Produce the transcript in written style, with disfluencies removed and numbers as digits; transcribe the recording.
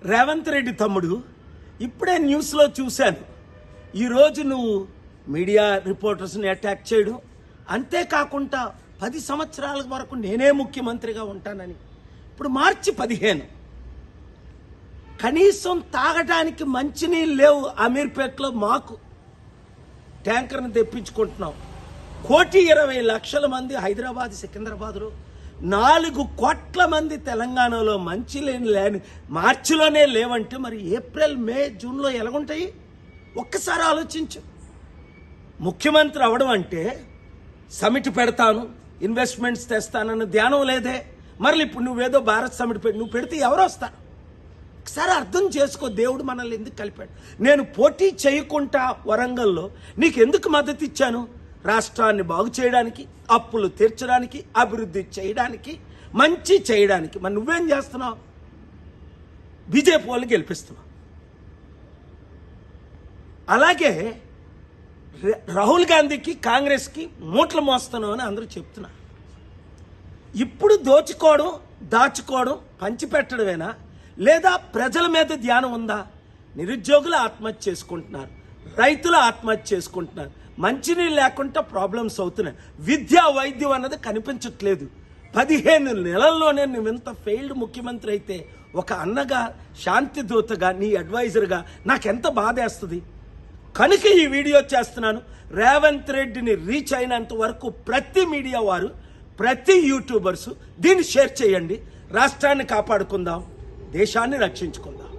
రేవంత్ రెడ్డి తమ్ముడు ఇప్పుడే న్యూస్లో చూశాను. ఈరోజు నువ్వు మీడియా రిపోర్టర్స్ని అటాక్ చేయడం, అంతేకాకుండా 10 సంవత్సరాల వరకు నేనే ముఖ్యమంత్రిగా ఉంటానని. ఇప్పుడు మార్చి 15, కనీసం తాగడానికి మంచినీళ్ళు లేవు. అమీర్పేటలో మాకు ట్యాంకర్ని తెప్పించుకుంటున్నాం. 1,20,00,000 మంది హైదరాబాద్, సికింద్రాబాద్లో, 4 కోట్ల మంది తెలంగాణలో లేని మార్చిలోనే లేవంటే మరి ఏప్రిల్, మే, జూన్లో ఎలాగుంటాయి? ఒక్కసారి ఆలోచించు. ముఖ్యమంత్రి అవడం అంటే సమిట్ పెడతాను, ఇన్వెస్ట్మెంట్స్ తెస్తానన్న ధ్యానం లేదే. మరి ఇప్పుడు నువ్వేదో భారత్ సమిట్ నువ్వు పెడితే ఎవరు వస్తారు? ఒకసారి అర్థం చేసుకో, దేవుడు మనల్ని ఎందుకు కలిపాడు. నేను పోటీ చేయకుండా వరంగల్లో నీకు ఎందుకు మద్దతు ఇచ్చాను? రాష్ట్రాన్ని బాగు చేయడానికి, అప్పులు తీర్చడానికి, అభివృద్ధి చేయడానికి, మంచి చేయడానికి. మరి నువ్వేం చేస్తున్నావు? బీజేపీ వాళ్ళు గెలిపిస్తున్నావు. అలాగే రాహుల్ గాంధీకి, కాంగ్రెస్కి మూటలు మోస్తున్నావు అని అందరూ చెప్తున్నారు. ఇప్పుడు దోచుకోవడం, దాచుకోవడం, పంచిపెట్టడమేనా, లేదా ప్రజల మీద ధ్యానం ఉందా? నిరుద్యోగులు ఆత్మహత్య చేసుకుంటున్నారు, రైతులు ఆత్మహత్య చేసుకుంటున్నారు, మంచినీళ్ళు లేకుండా ప్రాబ్లమ్స్ అవుతున్నాయి, విద్యా వైద్యం అన్నది కనిపించట్లేదు. 15 నెలల్లోనే నువ్వెంత ఫెయిల్డ్ ముఖ్యమంత్రి అయితే, ఒక అన్నగా, శాంతి దూతగా, నీ అడ్వైజర్గా నాకెంత బాధేస్తుంది. కనుక ఈ వీడియో చేస్తున్నాను. రేవంత్ రెడ్డిని రీచ్ అయినంత వరకు ప్రతి మీడియా వారు, ప్రతి యూట్యూబర్స్ దీన్ని షేర్ చేయండి. రాష్ట్రాన్ని కాపాడుకుందాం, దేశాన్ని రక్షించుకుందాం.